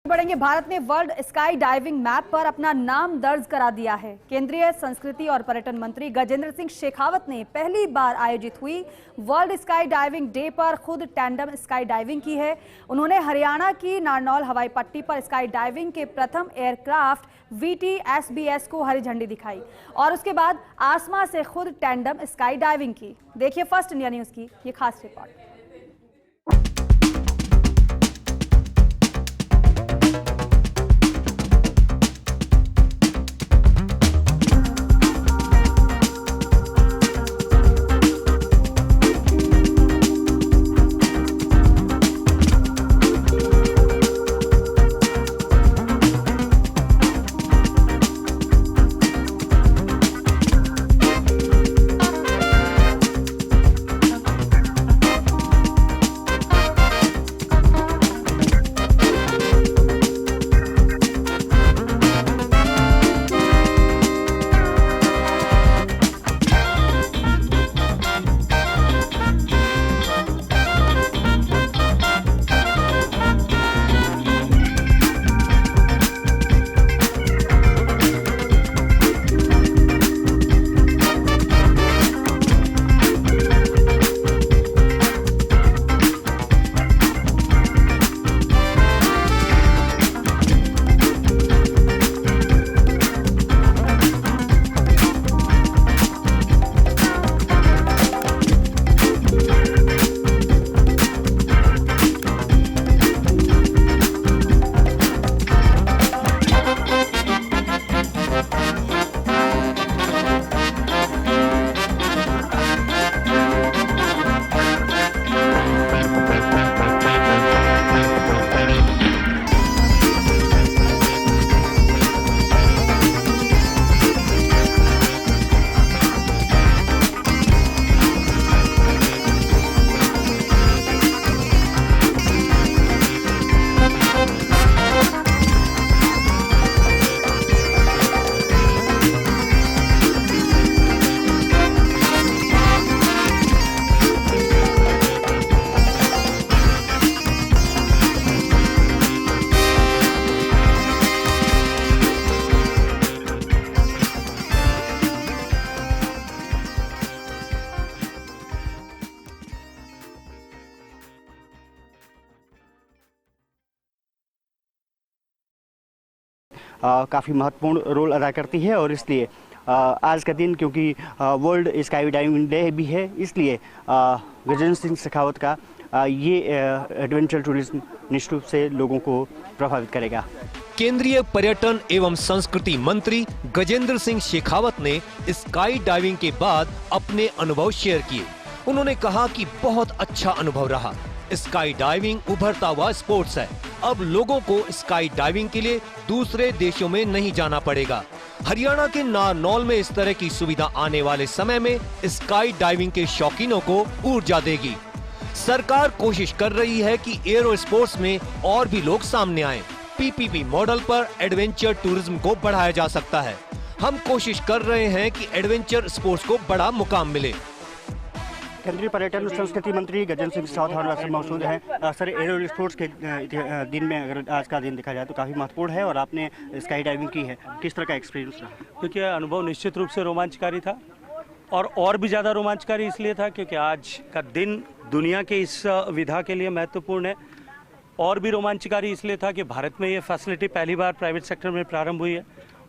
बढ़ेंगे। भारत ने world sky diving map पर अपना नाम दर्ज करा दिया है। केंद्रीय संस्कृति और पर्यटन मंत्री गजेंद्र सिंह शेखावत ने पहली बार आयोजित हुई वर्ल्ड स्काई डाइविंग डे पर खुद टैंडम स्काई डाइविंग की है। उन्होंने हरियाणा की नारनौल हवाई पट्टी पर स्काई डाइविंग के प्रथम एयरक्राफ्ट VT-SBS को हरी झंडी दिखाई और उसके बाद आसमां से खुद टैंडम स्काई डाइविंग की। देखिए फर्स्ट इंडिया न्यूज की ये खास रिपोर्ट। काफ़ी महत्वपूर्ण रोल अदा करती है और इसलिए आज का दिन क्योंकि वर्ल्ड स्काई डाइविंग डे भी है, इसलिए गजेंद्र सिंह शेखावत का ये एडवेंचर टूरिज्म निश्चित रूप से लोगों को प्रभावित करेगा। केंद्रीय पर्यटन एवं संस्कृति मंत्री गजेंद्र सिंह शेखावत ने स्काई डाइविंग के बाद अपने अनुभव शेयर किए। उन्होंने कहा कि बहुत अच्छा अनुभव रहा। स्काई डाइविंग उभरता हुआ स्पोर्ट्स है। अब लोगों को स्काई डाइविंग के लिए दूसरे देशों में नहीं जाना पड़ेगा। हरियाणा के नारनौल में इस तरह की सुविधा आने वाले समय में स्काई डाइविंग के शौकीनों को ऊर्जा देगी। सरकार कोशिश कर रही है कि एरो स्पोर्ट्स में और भी लोग सामने आएं। PPP मॉडल पर एडवेंचर टूरिज्म को बढ़ाया जा सकता है। हम कोशिश कर रहे हैं कि एडवेंचर स्पोर्ट्स को बड़ा मुकाम मिले। केंद्रीय पर्यटन और संस्कृति मंत्री गजेंद्र सिंह शेखावत हमारे साथ मौजूद हैं। सर, एरो स्पोर्ट्स के दिन में अगर आज का दिन देखा जाए तो काफ़ी महत्वपूर्ण है और आपने स्काई डाइविंग की है, किस तरह का एक्सपीरियंस रहा? क्योंकि अनुभव निश्चित रूप से रोमांचकारी था और भी ज़्यादा रोमांचकारी इसलिए था क्योंकि आज का दिन दुनिया के इस विधा के लिए महत्वपूर्ण है। और भी रोमांचकारी इसलिए था कि भारत में ये फैसिलिटी पहली बार प्राइवेट सेक्टर में प्रारंभ हुई है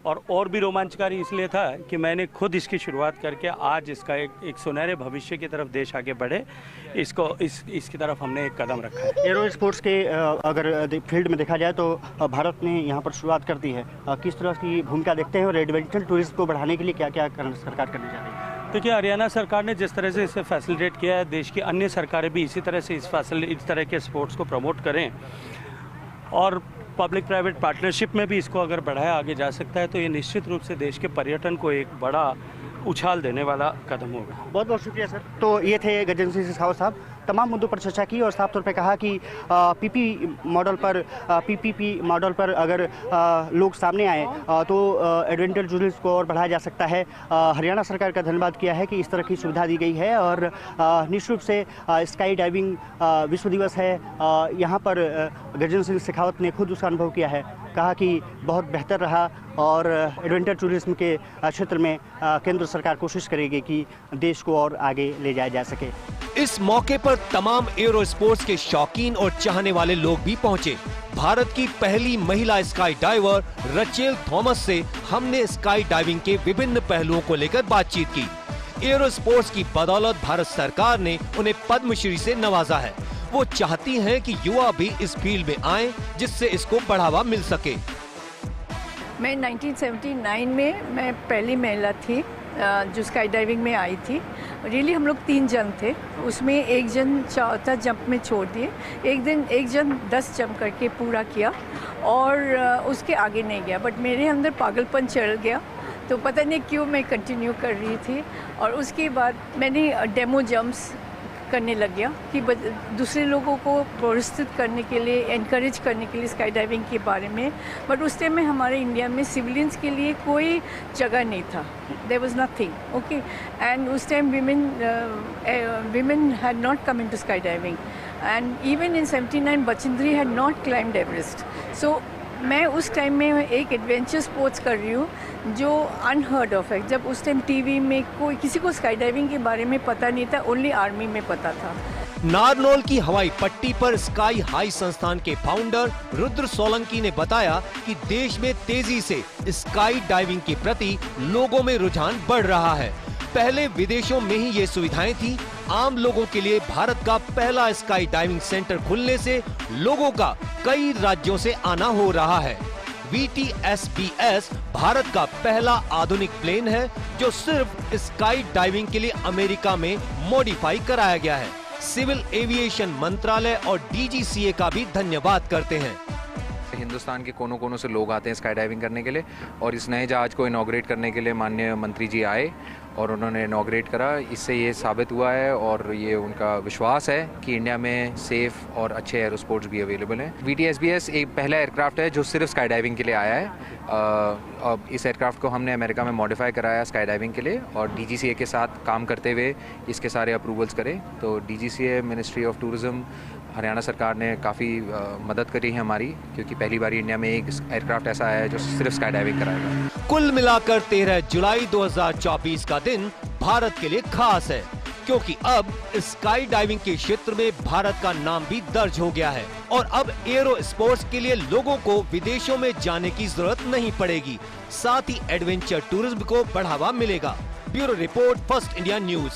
और भी रोमांचकारी इसलिए था कि मैंने खुद इसकी शुरुआत करके आज इसका एक सुनहरे भविष्य की तरफ देश आगे बढ़े, इसकी तरफ हमने एक कदम रखा है। एरो स्पोर्ट्स के अगर फील्ड में देखा जाए तो भारत ने यहाँ पर शुरुआत कर दी है। किस तरह की भूमिका देखते हैं और एडवेंचर टूरिज्म को बढ़ाने के लिए क्या क्या सरकार करने जा रही है? देखिए, हरियाणा सरकार ने जिस तरह से इसे फैसिलिटेट किया है, देश की अन्य सरकारें भी इसी तरह से इस तरह के स्पोर्ट्स को प्रमोट करें और पब्लिक प्राइवेट पार्टनरशिप में भी इसको अगर बढ़ाया आगे जा सकता है तो ये निश्चित रूप से देश के पर्यटन को एक बड़ा उछाल देने वाला कदम होगा। बहुत बहुत शुक्रिया सर। तो ये थे गजेंद्र सिंह शेखावत साहब। तमाम मुद्दों पर चर्चा की और साफ तौर पे कहा कि पीपीपी मॉडल पर अगर लोग सामने आए तो एडवेंचर टूरिज्म को और बढ़ाया जा सकता है। हरियाणा सरकार का धन्यवाद किया है कि इस तरह की सुविधा दी गई है और निश्चित रूप से स्काई डाइविंग विश्व दिवस है, यहाँ पर गजेंद्र सिंह शेखावत ने खुद उसका अनुभव किया है। कहा कि बहुत बेहतर रहा और एडवेंचर टूरिज्म के क्षेत्र में केंद्र सरकार कोशिश करेगी कि देश को और आगे ले जाया जा सके। इस मौके पर तमाम एरो स्पोर्ट्स के शौकीन और चाहने वाले लोग भी पहुंचे। भारत की पहली महिला स्काई डाइवर रचेल थॉमस से हमने स्काई डाइविंग के विभिन्न पहलुओं को लेकर बातचीत की। एरो स्पोर्ट्स की बदौलत भारत सरकार ने उन्हें पद्मश्री से नवाजा है। वो चाहती हैं कि युवा भी इस फील्ड में आए जिससे इसको बढ़ावा मिल सके। मैं 1979 में मैं पहली महिला थी जो स्काई डाइविंग में आई थी। रियली हम लोग 3 जन थे, उसमें एक जन चौथा जंप में छोड़ दिए। एक जन 10 जंप करके पूरा किया और उसके आगे नहीं गया, बट मेरे अंदर पागलपन चढ़ गया तो पता नहीं क्यों मैं कंटिन्यू कर रही थी। और उसके बाद मैंने डेमो जंप्स करने लग गया कि दूसरे लोगों को प्रोत्साहित करने के लिए, एनकरेज करने के लिए स्काई डाइविंग के बारे में। बट उस टाइम में हमारे इंडिया में सिविलियंस के लिए कोई जगह नहीं था, there was nothing, okay. And उस time women had not come into skydiving, and even in 79 Bachendri had not climbed Everest. So मैं उस टाइम में एक एडवेंचर स्पोर्ट्स कर रही हूँ जो अनहर्ड ऑफ है। जब उस टाइम टीवी में कोई किसी को स्काई डाइविंग के बारे में पता नहीं था, ओनली आर्मी में पता था। नारनौल की हवाई पट्टी पर स्काई हाई संस्थान के फाउंडर रुद्र सोलंकी ने बताया कि देश में तेजी से स्काई डाइविंग के प्रति लोगों में रुझान बढ़ रहा है। पहले विदेशों में ही ये सुविधाएं थी। आम लोगों के लिए भारत का पहला स्काई डाइविंग सेंटर खुलने से लोगों का कई राज्यों से आना हो रहा है। VTSBS भारत का पहला आधुनिक प्लेन है जो सिर्फ स्काई डाइविंग के लिए अमेरिका में मॉडिफाई कराया गया है। सिविल एविएशन मंत्रालय और DGCA का भी धन्यवाद करते हैं। हिंदुस्तान के कोनों कोनों से लोग आते हैं स्काई डाइविंग करने के लिए और इस नए जहाज को इनॉग्रेट करने के लिए माननीय मंत्री जी आए और उन्होंने इनॉग्रेट करा। इससे ये साबित हुआ है और ये उनका विश्वास है कि इंडिया में सेफ और अच्छे एरोस्पोर्ट्स भी अवेलेबल हैं। VTSBS एक पहला एयरक्राफ्ट है जो सिर्फ स्काई डाइविंग के लिए आया है। अब इस एयरक्राफ्ट को हमने अमेरिका में मॉडिफाई कराया स्काई डाइविंग के लिए और DGCA के साथ काम करते हुए इसके सारे अप्रूवल्स करें। तो DGCA ministry of tourism Haryana सरकार ने काफ़ी मदद करी है हमारी, क्योंकि पहली बार इंडिया में एक एयरक्राफ्ट ऐसा है जो सिर्फ स्काई डाइविंग कराएगा। कुल मिलाकर 13 जुलाई 2024 का दिन भारत के लिए खास है, क्योंकि अब स्काई डाइविंग के क्षेत्र में भारत का नाम भी दर्ज हो गया है और अब एरो स्पोर्ट्स के लिए लोगों को विदेशों में जाने की जरूरत नहीं पड़ेगी। साथ ही एडवेंचर टूरिज्म को बढ़ावा मिलेगा। Bureau report, first India news.